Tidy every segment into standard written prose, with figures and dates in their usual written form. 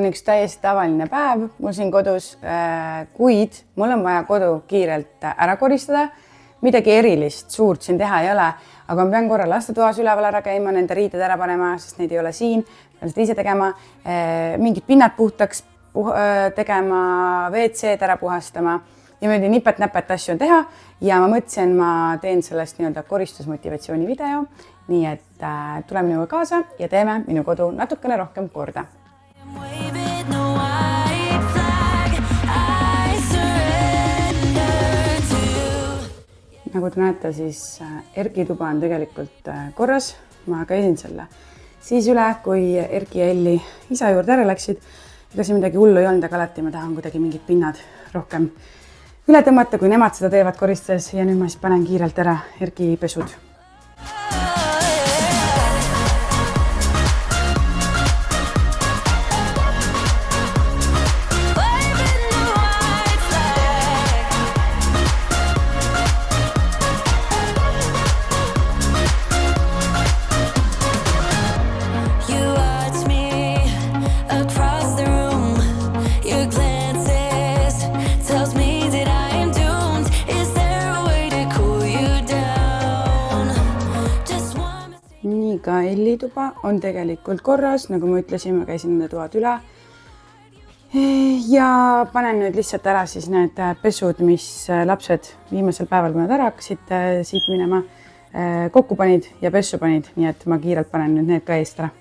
üks täiesti tavaline päev mul siin kodus, kuid mul on vaja kodu kiirelt ära koristada. Midagi erilist, suurt siin teha ei ole, aga ma pean korra lastetoas üleval ära käima, nende riided ära panema, sest neid ei ole siin. Pean seda ise tegema, mingid pinnad puhtaks tegema, WC-d ära puhastama ja mõeldi nipet-näpet asju on teha ja ma mõtlesin, ma teen sellest nii-öelda koristusmotivatsiooni video, nii et tule minuga kaasa ja teeme minu kodu natukene rohkem korda. Nagu te näete, siis Erki tuba on tegelikult korras. Ma käisin selle siis üle, kui Erki ja Elli isa juurde ära läksid. Ega see midagi hullu ei olnud, aga alati ma tahan kuidagi mingid pinnad rohkem üle tõmmata, kui nemad seda teevad koristades. Ja nüüd ma siis panen kiirelt ära Erki pesud. Ka Elli tuba on tegelikult korras, nagu ma ütlesin, ma käisin nende toad üle. Ja panen nüüd lihtsalt ära siis need pesud, mis lapsed viimasel päeval, kui nad ära hakkasid siit minema, kokku panid ja pessu panid, nii et ma kiirelt panen nüüd need ka eest ära.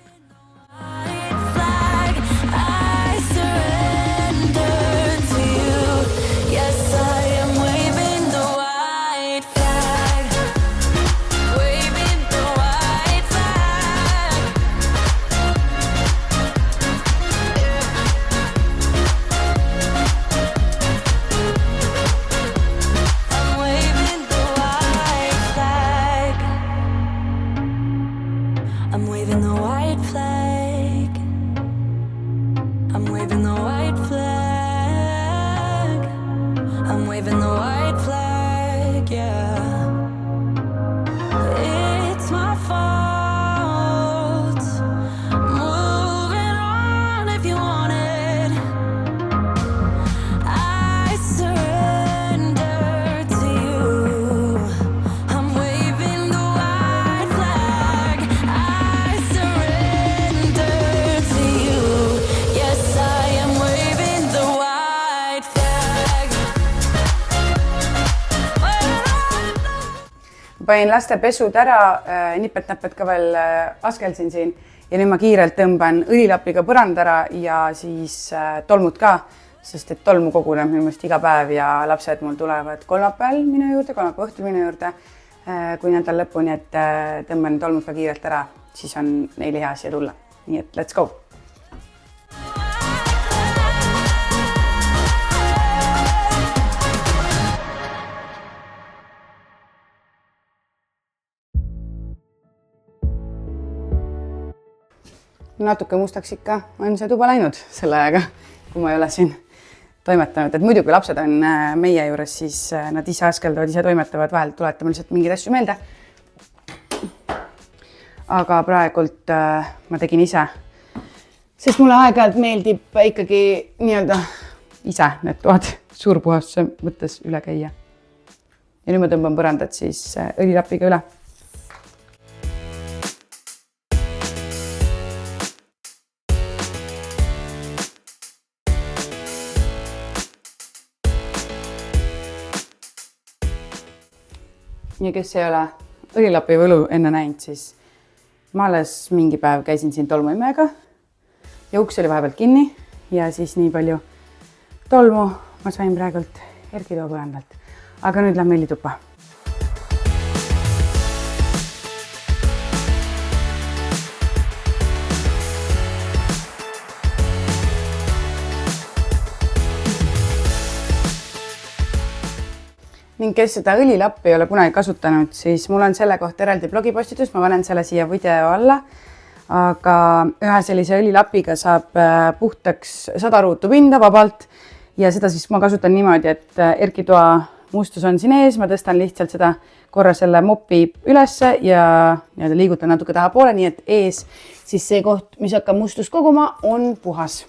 Panin laste pesud ära, nipet-näpet ka veel askelsin siin ja nüüd ma kiirelt tõmban õlilapiga põrand ära ja siis tolmud ka, sest et tolmu koguneb minu meelest iga päev ja lapsed mul tulevad kolmapäeval minu juurde, kolmapäeva õhtul minu juurde, kui nädal lõppu, nii et tõmban tolmud ka kiirelt ära, siis on neil hea siia tulla. Nii et let's go! Natuke mustaks ikka on see tuba läinud selle ajaga, kui ma ei ole siin toimetanud. Et muidu, kui lapsed on meie juures, siis nad ise askeldavad, ise toimetavad, vahel tuletame lihtsalt mingeid asju meelde. Aga praegult ma tegin ise, sest mulle aeg-ajalt meeldib ikkagi nii-öelda ise need toad suurpuhastuse mõttes üle käia. Ja nüüd ma tõmban põrandat siis õlilapiga üle. Ja kes ei ole õlilapi võlu enne näinud, siis ma alles mingi päev käisin siin tolmuimega ja uks oli vahepealt kinni ja siis nii palju tolmu ma sain praegult Erki toa põrandalt. Aga nüüd lähme Elli tuppa. Ning kes seda õlilappi ei ole kunagi kasutanud, siis mul on selle kohta eraldi blogipostitus, ma panen selle siia video alla. Aga ühe sellise õlilapiga saab puhtaks 100 ruutu pinda vabalt ja seda siis ma kasutan niimoodi, et Erki toa mustus on siin ees, ma tõstan lihtsalt seda korra selle mopi ülesse ja liigutan natuke taha poole, nii et ees siis see koht, mis hakkab mustust koguma, on puhas.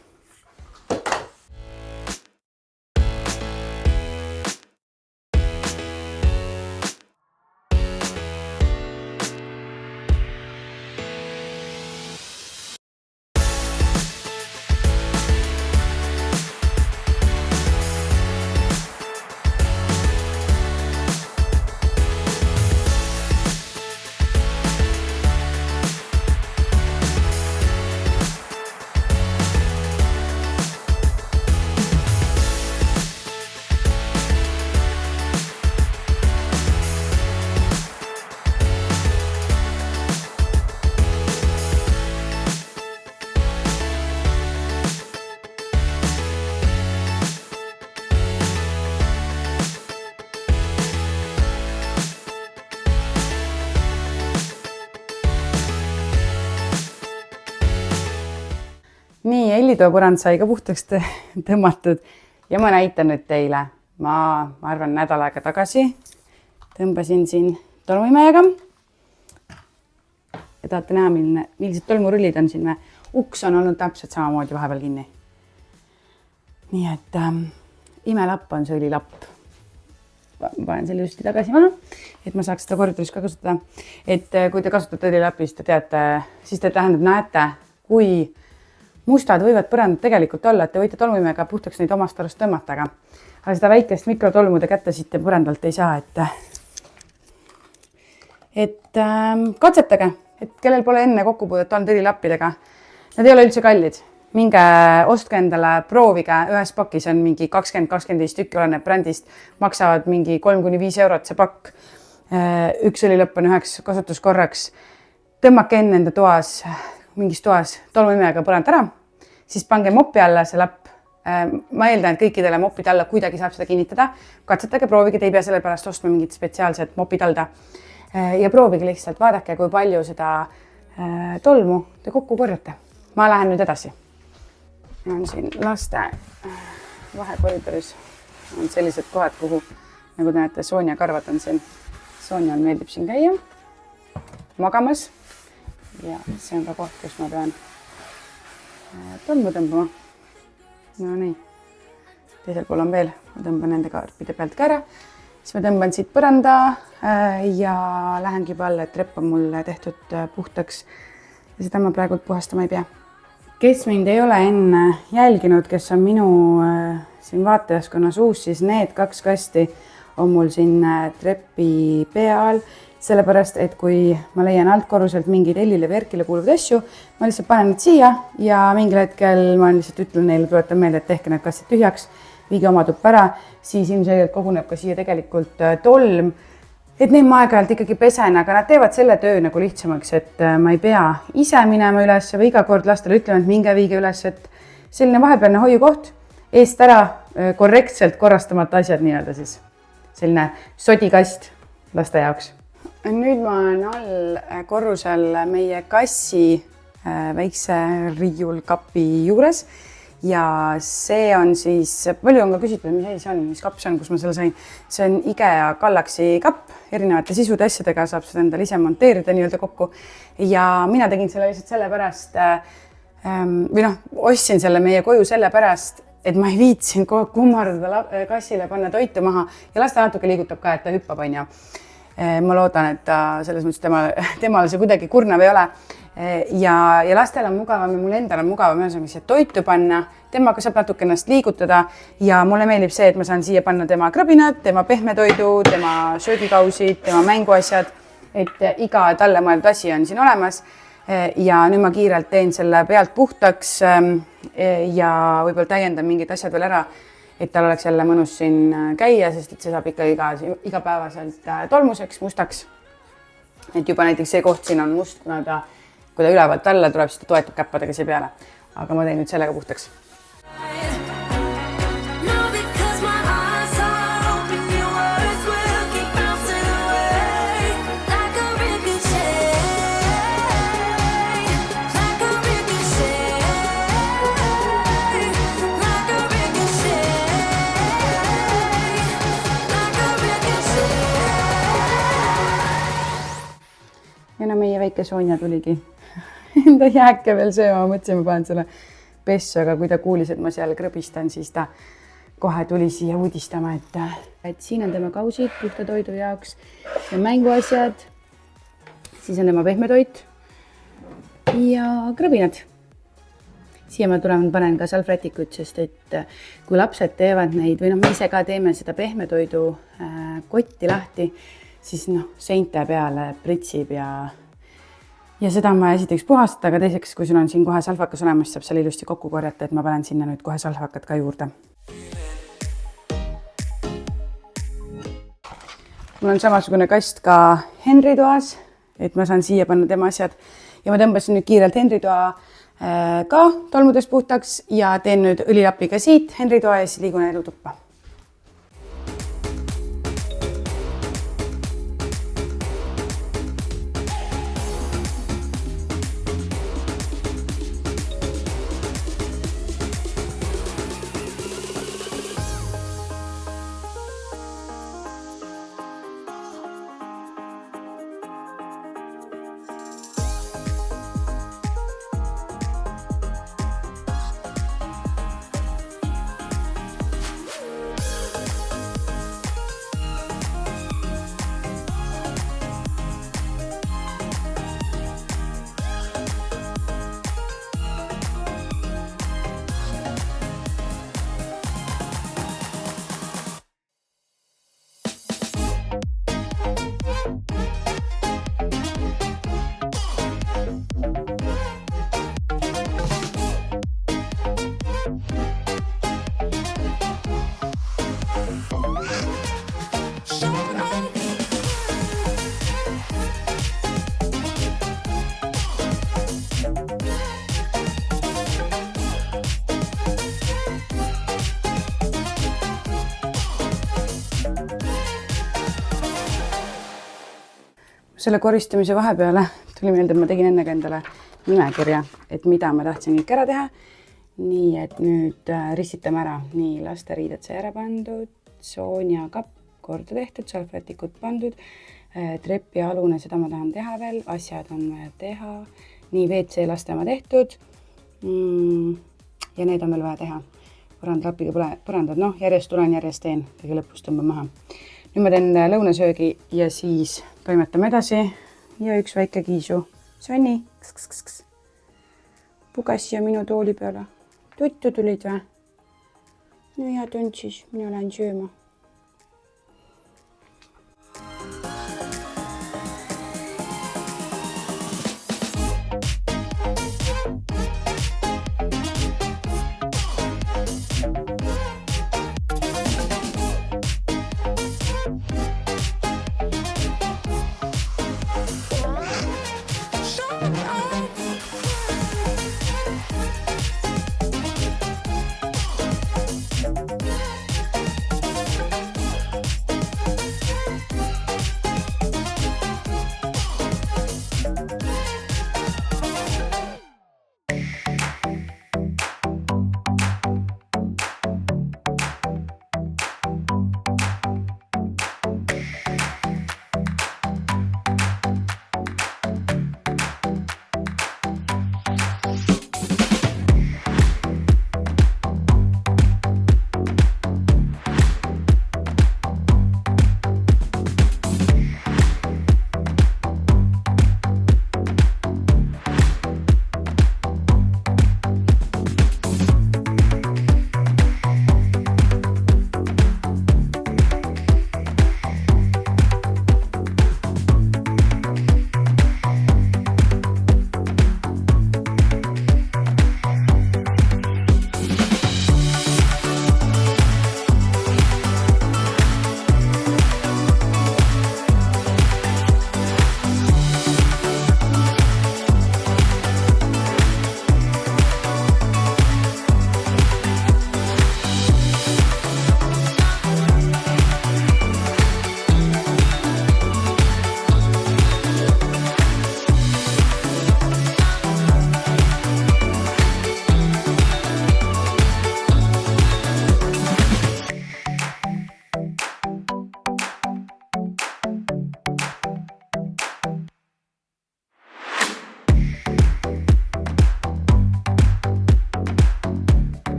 nii, hellitoa põrand sai ka puhtaks tõmmatud ja ma näitan nüüd teile. Ma arvan nädal aega tagasi tõmbasin siin tolmuimejaga. Ja tahate näha, millised tolmurullid on siin. Uks on olnud täpselt samamoodi vahepeal kinni. Nii et imelapp on see õlilapp. Panen selle just tagasi maha, et ma saaks seda koridoris ka kasutada. Et kui te kasutate õlilappi, siis te tähendab näete, kui mustad võivad põrandad tegelikult olla, et te võite tolmuimega puhtaks neid omast arust tõmmata, aga seda väikest mikrotolmude kätte siit põrandalt ei saa, et katsetage, et kellel pole enne kokkupuudet olnud õlilappidega. Nad ei ole üldse kallid. Minge ostke endale, proovige, ühes pakis on mingi 20-25 tükki oleneb brändist, maksavad mingi 3-5 eurot see pakk. Üks õlilapp on üheks kasutuskorraks. Tõmmake enne enda toas, mingis toas tolmuimega põrand ära, siis pange mopi alla see lapp. Ma eeldan, et kõikidele mopid alla kuidagi saab seda kinnitada. Katsetage, proovige, te ei pea selle pärast ostma mingit spetsiaalset mopid alda. Ja proovige lihtsalt, vaadake, kui palju seda tolmu te kokku korjate. Ma lähen nüüd edasi. On siin laste vahekoridoris on sellised kohad, kuhu, nagu te näete, Sonja karvad on siin. Sonjal meeldib siin käia magamas ja see on ka koht, kus ma pean tolmu tõmbama. No nii, teisel pool on veel, ma tõmban nende kaarpide pealt ka ära. Siis ma tõmban siit põranda ja lähengi juba alla, et trepp on mul tehtud puhtaks ja seda ma praegu puhastama ei pea. Kes mind ei ole enne jälginud, kes on minu siin vaatajaskonnas uus, siis need 2 kasti on mul siin trepi peal, sellepärast, et kui ma leian altkorruselt mingeid hellile või erkile kuuluvad asju, ma lihtsalt panen need siia ja mingil hetkel ma lihtsalt ütlen neile, tuletan meelde, et tehke need kastid tühjaks, viige oma tuppa ära, siis ilmselgelt koguneb ka siia tegelikult tolm. Et neid ma aeg-ajalt ikkagi pesen, aga nad teevad selle töö nagu lihtsamaks, et ma ei pea ise minema üles või iga kord lastele ütlema, et minge viige üles, et selline vahepealne hoiukoht, eest ära korrektselt korrastamata asjad nii-öelda siis. Selline sodikast laste jaoks. Nüüd ma olen all korrusel meie kassi väikse riiulkapi juures. Ja see on siis, palju on ka küsitud, mis asi see on, mis kapp see on, kus ma selle sain. See on IKEA Galaxy kapp, erinevate sisude asjadega saab seda endale ise monteerida nii-öelda kokku. Ja mina tegin selle lihtsalt sellepärast, või ostsin selle meie koju sellepärast, et ma ei viitsin kummardada kassile, panna toitu maha ja lasta natuke liigutab ka, et ta hüppab on ja. Ma loodan, et ta selles mõttes temale see kuidagi kurnav ei ole. Ja lastel on mugavam ja mul endal on mugavam ühesõnaga toitu panna, temaga saab natuke ennast liigutada ja mulle meeldib see, et ma saan siia panna tema krabinad, tema pehmetoidu, tema söögikausid, tema mänguasjad, et iga talle mõeldud asi on siin olemas ja nüüd ma kiirelt teen selle pealt puhtaks ja võib-olla täiendan mingid asjad veel ära, et tal oleks jälle mõnus siin käia, sest et see saab ikka igapäevaselt tolmuseks, mustaks. Et juba näiteks see koht siin on must, kui ta ülevalt alla tuleb, siis ta toetab käppadega siia peale. Aga ma teen nüüd sellega puhtaks. Ja meie väike Sonja tuligi enda jääke veel sööma, mõtlesin, ma panen selle pessu, aga kui ta kuulis, et ma seal krõbistan, siis ta kohe tuli siia uudistama, et siin on tema kausid puhta toidu jaoks ja mänguasjad, siis on tema pehmetoit ja krõbinad. Siia ma panen ka salvrätikut, sest et kui lapsed teevad neid, või me ise ka teeme seda pehmetoidu kotti lahti, siis seinte peale pritsib ja seda on vaja esiteks puhastada, aga teiseks, kui sul on siin kohe salvakas olemas, saab seal ilusti kokku korjata, et ma panen sinna nüüd kohe salvakat ka juurde. Mul on samasugune kast ka Henri toas, et ma saan siia panna tema asjad ja ma tõmbasin nüüd kiirelt Henri toa ka tolmudest puhtaks ja teen nüüd õlilapiga siit Henri toa ja siis liigun elutuppa. selle koristamise vahepeale tuli meelde, et ma tegin enne ka endale nimekirja, et mida ma tahtsin kõik ära teha. Nii, et nüüd ristitame ära. Nii, lasteriided sai ära pandud, Sonja kapp korda tehtud, salvrätikud pandud, trepi alune, seda ma tahan teha veel, asjad on vaja teha. Nii, WC lasteama tehtud ja need on veel vaja teha. Põrandlapiga põrandad, järjest tulen, järjest teen, kõige lõpus tõmban maha. Nüüd ma teen lõunasöögi ja siis toimetame edasi ja üks väike kiisu. Sonni, pugas siia minu tooli peale. Tuttu tulid või? No hea tund siis, mina lähen sööma.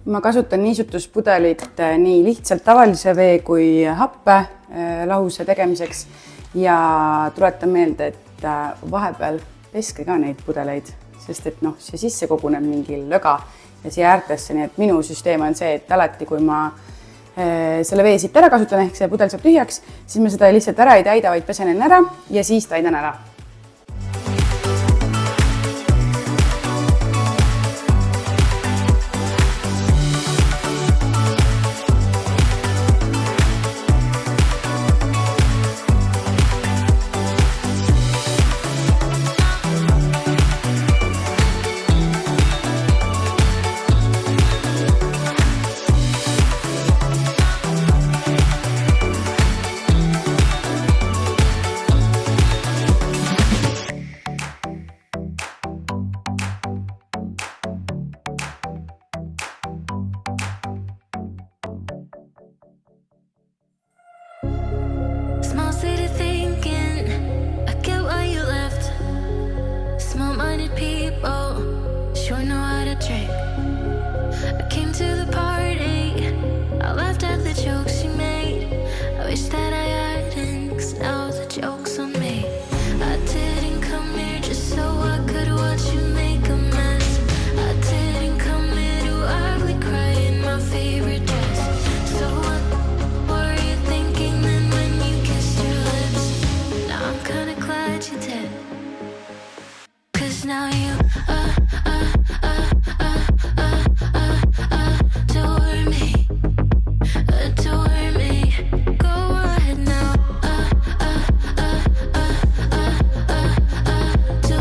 Ma kasutan niisutuspudelit nii lihtsalt tavalise vee kui happe lahuse tegemiseks ja tuletan meelde, et vahepeal peske ka neid pudeleid, sest et see sisse koguneb mingi löga ja siia äärtesse, nii et minu süsteem on see, et alati kui ma selle vee siit ära kasutan, ehk see pudel saab tühjaks, siis ma seda lihtsalt ära ei täida, vaid pesen enne ära ja siis täidan ära. Do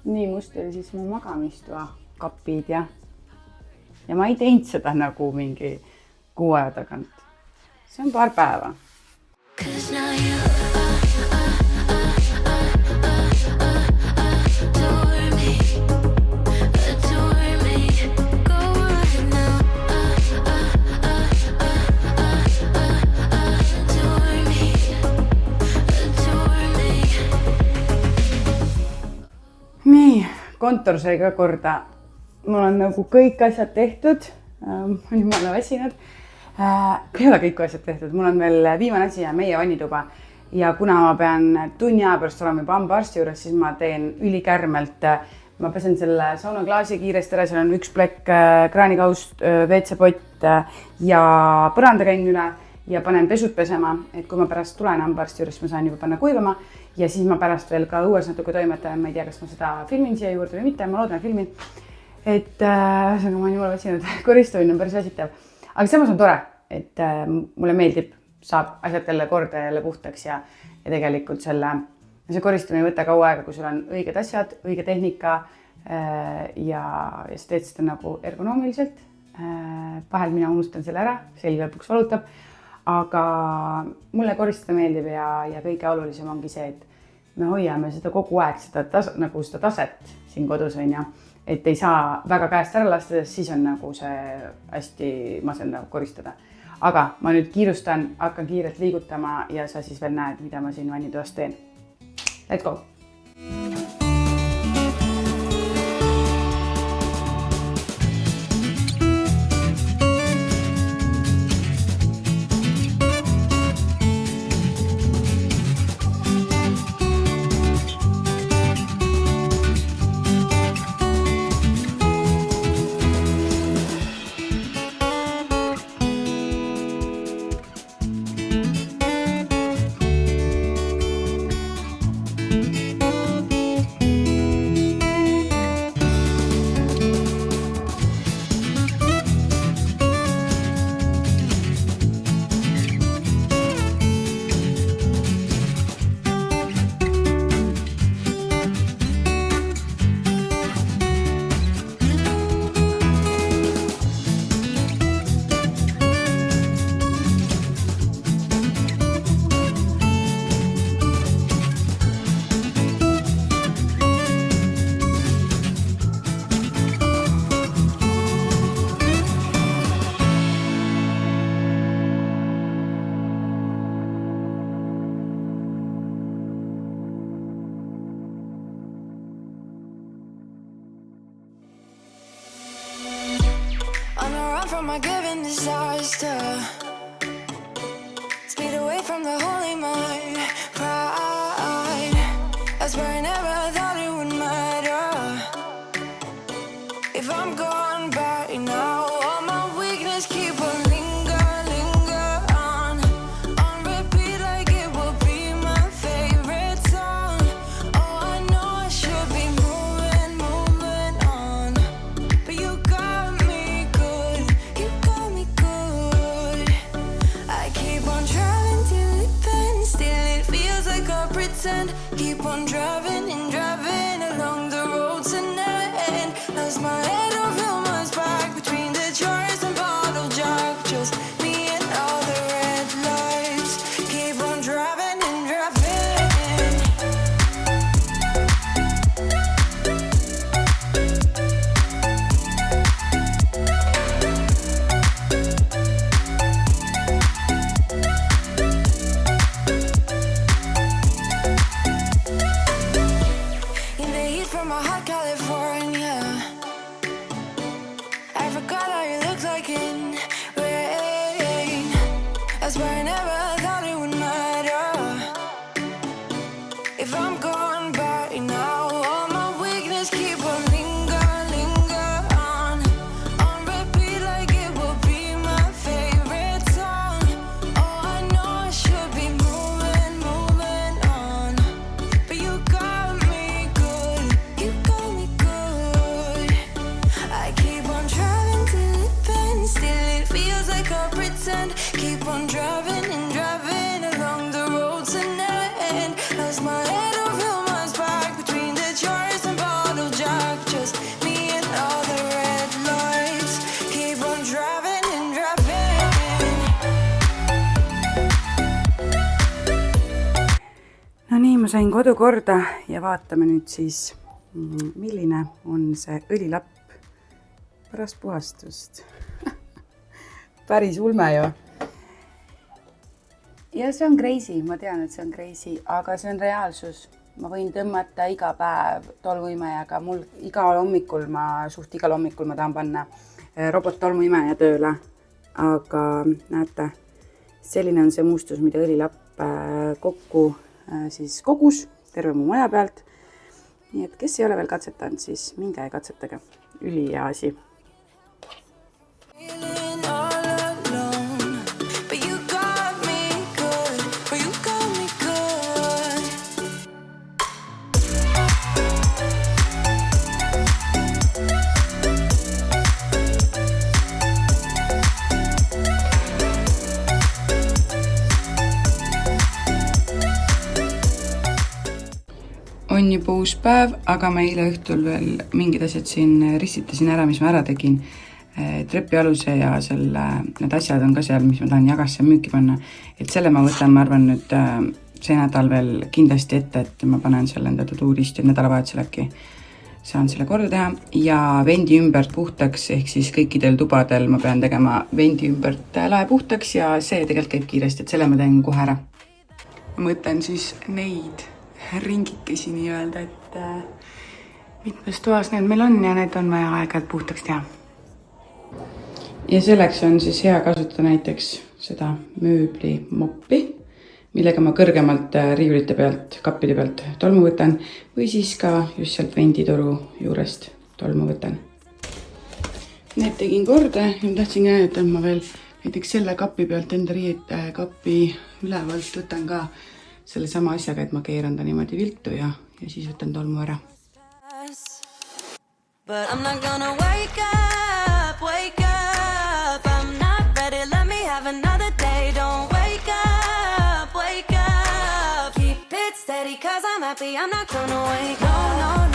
nii must oli siis mu magamistoa kapid ja ma ei teinud seda nagu mingi 6 aja tagant. See on paar päeva. Nii, kontor sai ka korda. Mul on nagu kõik asjad tehtud. Ma olen väsinud. Ei ole kõik asjad tehtud. Mul on veel viimane asi ja meie vannituba. Ja kuna ma pean tunni aja pärast olema juba hambaarsti juures, siis ma teen ülikärmelt. Ma pesen selle saunaklaasi kiiresti ära. Seal on üks plekk kraanikaust, WC-pott ja põranda käin üle ja panen pesud pesema, et kui ma pärast tulen hambaarsti juures, ma saan juba panna kuivama ja siis ma pärast veel ka õues natuke toimetan. Ma ei tea, kas ma seda filmin siia juurde või mitte. Ma loodan filmin. Et ma olen jumala väsinud. Koristamine on päris väsitav. Aga samas on tore, et mulle meeldib, saab asjad jälle korda ja jälle puhtaks ja tegelikult see koristamine ei võta kaua aega, kui sul on õiged asjad, õige tehnika ja sa teed seda nagu ergonoomiliselt. Vahel mina unustan selle ära, selg lõpuks valutab. Aga mulle koristada meeldib ja kõige olulisem ongi see, et me hoiame seda kogu aeg, seda taset siin kodus on ja et ei saa väga käest ära lasta, siis on nagu see hästi masendav koristada. Aga ma nüüd kiirustan, hakkan kiirelt liigutama ja sa siis veel näed, mida ma siin vannitoas teen. Let's go! From my given disaster, speed away from the holy mind, pride. That's where I never thought it would matter. If I'm gone by now, all my weakness keep on linger on repeat like it will be my favorite song. Oh, I know I should be moving on, but you got me good. Keep on driving and driving along the road tonight. Lost my head over my back between the jars and bottle jack. Just me and all the red lights. Keep on driving and you got me good. sain kodu korda ja vaatame nüüd siis, milline on see õlilapp pärast puhastust. Päris ulme ju. Ja see on crazy, ma tean, et see on crazy, aga see on reaalsus. Ma võin tõmmata iga päev tolmuimejaga, mul igal hommikul ma tahan panna robot tolmuimeja tööle, aga näete, selline on see mustus, mida õlilapp kokku siis kogus terve mu maja pealt. Nii et kes ei ole veel katsetanud, siis minge ja katsetage. Ülihea asi. On juba uus päev, aga ma eile õhtul veel mingid asjad siin ristitasin ära, mis ma ära tegin. Trepialuse ja need asjad on ka seal, mis ma tahan jagasse müüki panna. Et selle ma võtan, ma arvan nüüd see nädal veel kindlasti ette, et ma panen selle enda tuuristi nädalavahetusel äkki. Saan selle korda teha ja vendi ümbert puhtaks, ehk siis kõikidel tubadel ma pean tegema vendi ümbert lae puhtaks ja see tegelikult käib kiiresti, et selle ma teen kohe ära. Ma mõtlen siis neid ringikesi nii öelda, et mitmes toas need meil on ja need on vaja aeg-ajalt puhtaks teha. Ja selleks on siis hea kasutada näiteks seda mööbli moppi, millega ma kõrgemalt riiulite pealt, kappide pealt tolmu võtan või siis ka just sealt venditoru juurest tolmu võtan. Need tegin korda ja ma tahtsin näidata, et ma veel näiteks selle kapi pealt enda riiete kapi ülevalt võtan ka selle sama asjaga, et ma keeran ta niimoodi viltu ja siis võtan tolmu ära. But I'm not gonna wake up, I'm not ready, let me have another day, don't wake up, keep it steady, cause I'm happy, I'm not gonna wake up, no,